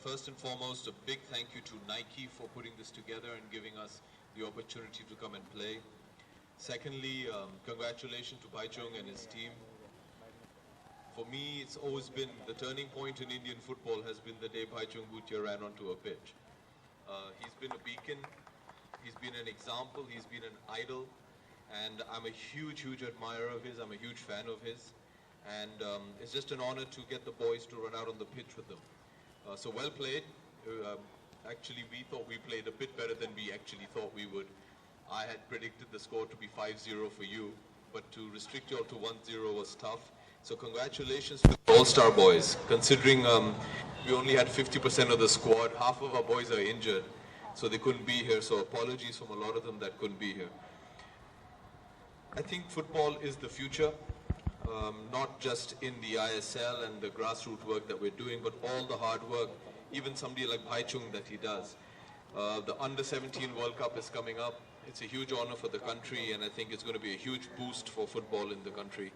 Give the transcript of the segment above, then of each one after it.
First and foremost, a big thank you to Nike for putting this together and giving us the opportunity to come and play. Secondly, congratulations to Bhaichung and his team. For me, it's always been the turning point in Indian football has been the day Bhaichung Bhutia ran onto a pitch. He's been a beacon, he's been an example, he's been an idol, and I'm a huge, huge admirer of his, I'm a huge fan of his, and it's just an honor to get the boys to run out on the pitch with them. So well played. Actually, we thought we played a bit better than we actually thought we would. I had predicted the score to be 5-0 for you, but to restrict you all to 1-0 was tough. So congratulations to the All-Star boys. Considering we only had 50% of the squad, half of our boys are injured, so they couldn't be here. So apologies from a lot of them that couldn't be here. I think football is the future, not just in the ISL and the grassroots work that we're doing, but all the hard work, even somebody like Bhaichung that he does. The Under-17 World Cup is coming up. It's a huge honor for the country, and I think it's going to be a huge boost for football in the country.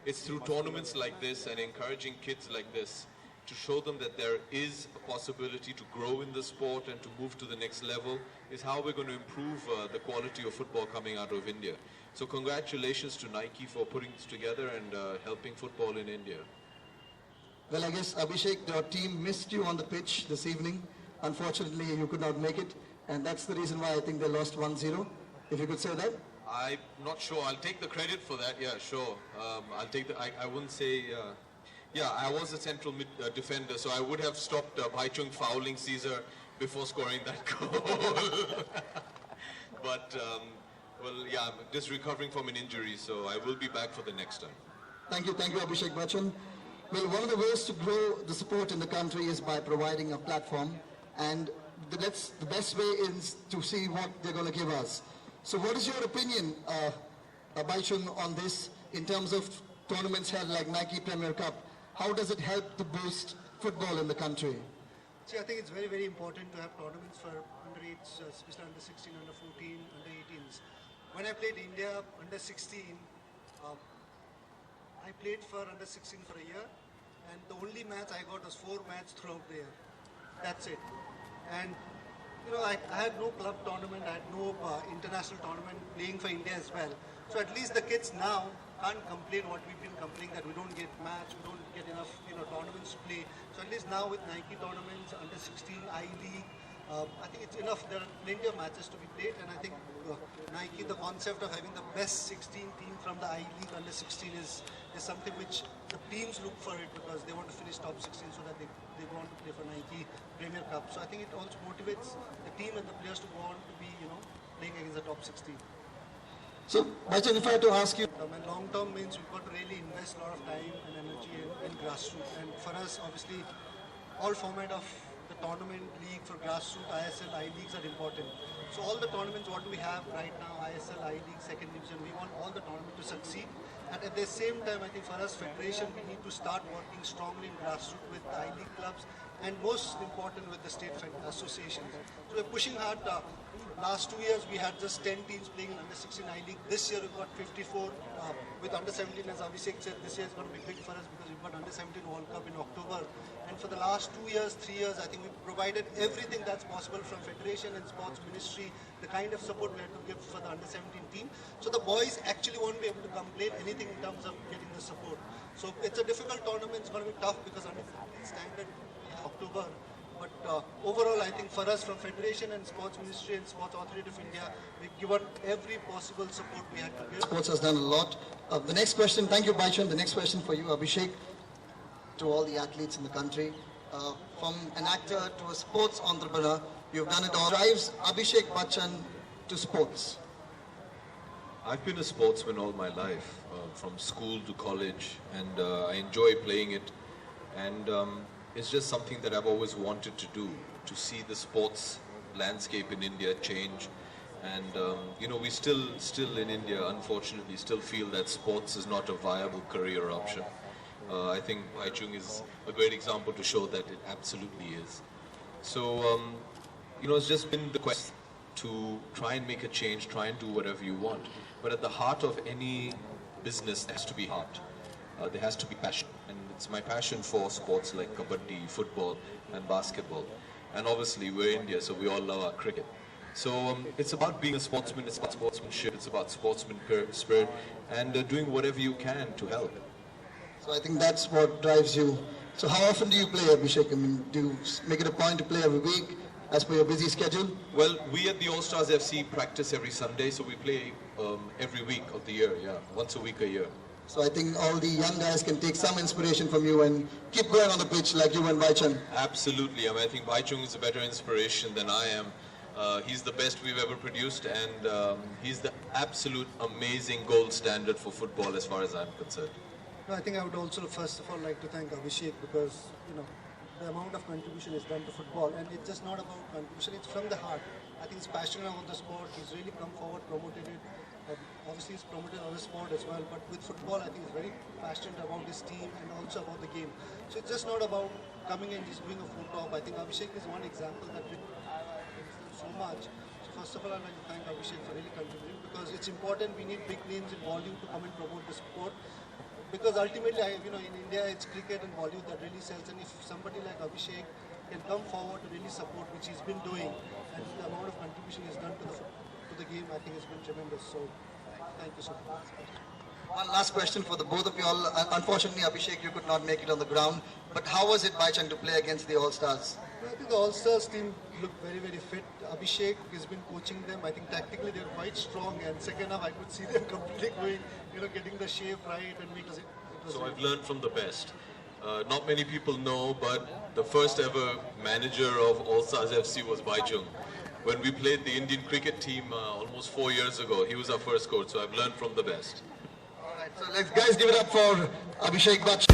It's through tournaments like this and encouraging kids like this to show them that there is a possibility to grow in the sport and to move to the next level is how we're going to improve the quality of football coming out of India. So congratulations to Nike for putting this together and helping football in India. Well, I guess, Abhishek, your team missed you on the pitch this evening. Unfortunately, you could not make it, and that's the reason why I think they lost 1-0. If you could say that. I'm not sure. I'll take the credit for that. Yeah, sure. I'll take the. I wouldn't say. Yeah, I was a central mid defender, so I would have stopped Bhaichung fouling Caesar before scoring that goal. But well, yeah, I'm just recovering from an injury, so I will be back for the next time. Thank you, Abhishek Bachchan. Well, one of the ways to grow the sport in the country is by providing a platform, and the best way is to see what they're going to give us. So what is your opinion, Baichung, on this in terms of tournaments held like Nike Premier Cup? How does it help to boost football in the country? See, I think it's very, very important to have tournaments for underage, especially under 16, under 14, under 18s. When I played India under 16, I played for under 16 for a year, and the only match I got was 4 matches throughout the year. That's it. And you know, I had no club tournament, I had no international tournament playing for India as well. So at least the kids now can't complain what we've been complaining, that we don't get match, we don't get enough tournaments to play. So at least now with Nike tournaments, under 16, I-League, I think it's enough. There are plenty of matches to be played, and I think Nike, the concept of having the best 16 team from the I-League under 16 is something which the teams look for it, because they want to finish top 16 so that they go on to play for Nike Premier Cup. So I think it also motivates the team and the players to go on to be playing against the top 16. So, Baichung, if I had to ask you, And long term means we've got to really invest a lot of time and energy in grassroots. And for us, obviously, all format of the tournament, league for grassroots, ISL, I-Leagues are important. So all the tournaments, what we have right now, ISL, I-League, second division, we want all the tournaments to succeed. And at the same time, I think for us, Federation, we need to start working strongly in grassroots with the I-League clubs, and most important with the state associations. So we're pushing hard. Last 2 years we had just 10 teams playing in under 16 I-League. This year we've got 54 with under 17. As Abhishek said, this year is going to be big for us because we've got under 17 World Cup in October. And for the last 2 years, 3 years, I think we've provided everything that's possible from Federation and Sports Ministry, the kind of support we had to give for the under 17 team. So the boys actually won't be able to complain anything in terms of getting the support. So it's a difficult tournament. It's going to be tough because under 17 standard October. But overall, I think for us from Federation and Sports Ministry and Sports Authority of India, we've given every possible support we had to give. sports has done a lot. The next question, thank you, Baichung. The next question for you, Abhishek, to all the athletes in the country. From an actor to a sports entrepreneur, you've done it all. Drives Abhishek Bachchan to sports? I've been a sportsman all my life, from school to college, and I enjoy playing it. And it's just something that I've always wanted to do, to see the sports landscape in India change. And we still in India, unfortunately, still feel that sports is not a viable career option. I think Baichung is a great example to show that it absolutely is. So, it's just been the quest to try and make a change, try and do whatever you want. But at the heart of any business, there has to be heart. There has to be passion. And it's my passion for sports like kabaddi, football, and basketball. And obviously, we're India, so we all love our cricket. So it's about being a sportsman, it's about sportsmanship, it's about sportsman spirit, and doing whatever you can to help. So I think that's what drives you. So how often do you play, Abhishek? I mean, do you make it a point to play every week as per your busy schedule? Well, we at the All Stars FC practice every Sunday, so we play every week of the year, once a week a year. So I think all the young guys can take some inspiration from you and keep going on the pitch like you and Baichung. Absolutely. I think Baichung is a better inspiration than I am. He's the best we've ever produced, and he's the absolute amazing gold standard for football as far as I'm concerned. No, I think I would also first of all like to thank Abhishek, because the amount of contribution is done to football, and it's just not about contribution, it's from the heart. I think he's passionate about the sport, he's really come forward, promoted it. Obviously he's promoted other sport as well, but with football I think he's very passionate about his team and also about the game. So it's just not about coming and just doing a photo op. I think Abhishek is one example that really so much. So first of all, I'd like to thank Abhishek for really contributing, because it's important. We need big names in Bollywood to come and promote the sport, because ultimately, in India, it's cricket and Bollywood that really sells. And if somebody like Abhishek can come forward to really support, which he's been doing, and the amount of contribution he's done to the game, I think has been tremendous. So thank you so much. One last question for the both of you all. Unfortunately, Abhishek, you could not make it on the ground. But how was it, Baichung, to play against the All-Stars? I think the All-Stars team looked very, very fit. Abhishek has been coaching them. I think tactically they're quite strong, and second half I could see them completely going, getting the shape right and making it. So I've learned from the best. Not many people know, but the first ever manager of All Stars FC was Baichung. When we played the Indian cricket team almost 4 years ago, he was our first coach, so I've learned from the best. All right, so let's guys give it up for Abhishek Bachchan.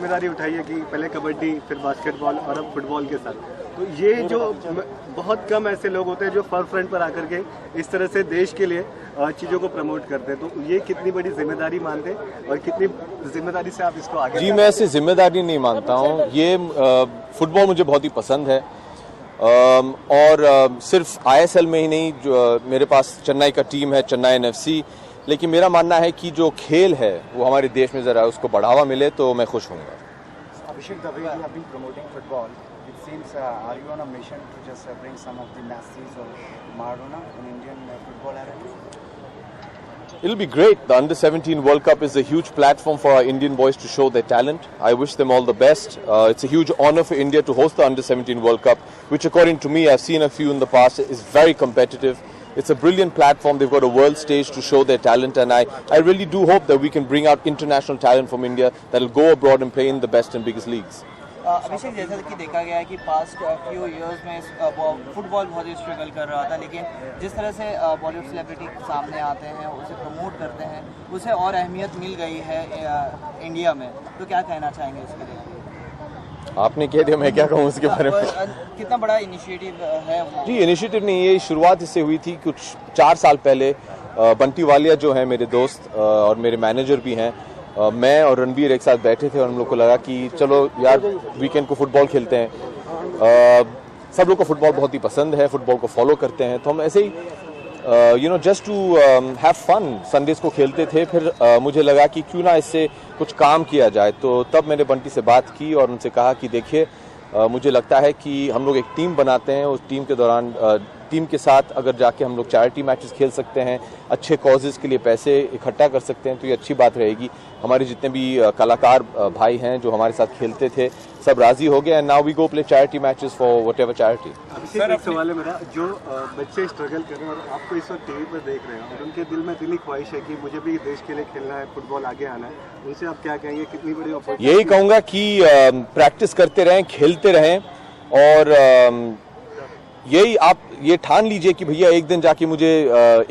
जिम्मेदारी उठाई है कि पहले कबड्डी फिर basketball और अब football के साथ, तो ये जो बहुत कम ऐसे लोग होते हैं जो फ्रंट पर आकर के इस तरह से देश के लिए चीज़ों को प्रमोट करते हैं, तो ये कितनी बड़ी जिम्मेदारी मानते हैं और कितनी जिम्मेदारी से आप इसको आगे? जी, मैं ऐसे जिम्मेदारी नहीं मानता हूँ। ये फुटबॉल मुझे बहुत ही पसंद है और सिर्फ ISL में ही नहीं, जो मेरे पास चेन्नई का टीम है, चेन्नई NFC, लेकिन मेरा मानना है कि जो खेल है वो हमारे देश में ज़रा उसको बढ़ावा मिले तो मैं खुश होऊंगा। Abhishek, the way you have been promoting football, it seems are you on a mission to just bring some of the Messis or Maradona in Indian football arena? It'll be great. The Under-17 World Cup is a huge platform for our Indian boys to show their talent. I wish them all the best. It's a huge honor for India to host the Under-17 World Cup, which according to me, I've seen a few in the past, is very competitive. It's a brilliant platform. They've got a world stage to show their talent, and I really do hope that we can bring out international talent from India that will go abroad and play in the best and biggest leagues. अभिषेक, जैसा कि देखा गया है कि past few years में football बहुत ही struggle कर रहा था, लेकिन जिस तरह से बॉलीवुड सेलिब्रिटी सामने आते हैं, उसे प्रमोट करते हैं, उसे और अहमियत मिल गई है इंडिया में, तो क्या कहना चाहेंगे इसके लिए? आपने कह दिया, मैं क्या कहूँ उसके बारे में? कितना बड़ा इनिशिएटिव है वो? जी, इनिशिएटिव नहीं, ये शुरुआत इससे हुई थी कुछ 4 साल पहले। बंटी वालिया जो हैं मेरे दोस्त और मेरे मैनेजर भी हैं, मैं और रणबीर एक साथ बैठे थे और हम लोग को लगा कि चलो यार वीकेंड को फुटबॉल खेलते हैं। सब लोग को फुटबॉल बहुत ही पसंद है, फुटबॉल को फॉलो करते हैं, तो हम ऐसे ही just to have fun Sundays को खेलते थे। फिर मुझे लगा कि क्यों ना इससे कुछ काम किया जाए, तो तब मैंने बंटी से बात की और उनसे कहा कि देखिए मुझे लगता है कि हम लोग एक टीम बनाते हैं, उस टीम के दौरान टीम के साथ अगर जाके हम लोग चैरिटी मैचेस खेल सकते हैं, अच्छे कॉजेज़ के लिए पैसे इकट्ठा कर सकते हैं, तो ये अच्छी बात रहेगी। हमारे जितने भी कलाकार भाई हैं जो हमारे साथ खेलते थे, सब राजी हो गए, and now we go play charity matches for whatever charity. Abhishek, एक सवाल है मेरा, जो बच्चे स्ट्रगल कर रहे हैं और आपको इस वक्त टीवी पर देख रहे हैं और उनके दिल में दिली ख्वाहिश है कि मुझे भी देश के लिए खेलना है, फुटबॉल आगे आना है, उनसे आप क्या कहेंगे? कितनी बड़ी अपॉर्चुनिटी? यही कहूँगा कि प्रैक्टिस करते रहें, खेलते रहें और यही आप ये ठान लीजिए कि भैया एक दिन जाके मुझे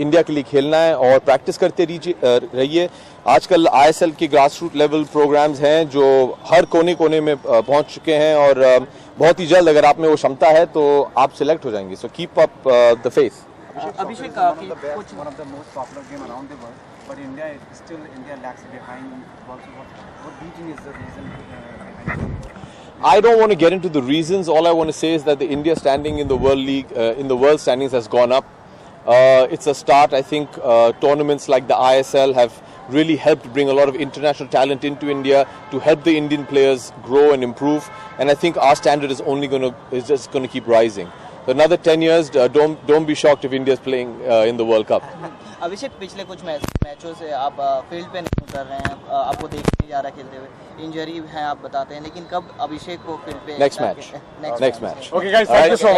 इंडिया के लिए खेलना है और प्रैक्टिस करते रहिए। आजकल ISL के ग्रास रूट लेवल प्रोग्राम्स हैं जो हर कोने कोने में पहुंच चुके हैं और बहुत ही जल्द अगर आप में वो क्षमता है तो आप सिलेक्ट हो जाएंगे। So keep up the faith. Abhishek, कुछ One of the most popular game around the world, but India lags behind. What do you think is the reason behind it? I don't want to get into the reasons. All I want to say is that the India standing in the World League, in the world standings has gone up. It's a start. I think tournaments like the ISL have really helped bring a lot of international talent into India to help the Indian players grow and improve. And I think our standard is just going to keep rising. So another 10 years, don't be shocked if India is playing in the World Cup. अभिषेक, पिछले कुछ मैचों से आप field पे नहीं उतर रहे हैं, आपको देख नहीं जा रहा खेलते हुए, इंजरी है आप बताते हैं, लेकिन कब अभिषेक को फील्ड पे? Next match. Next match. Okay guys, thank you so much.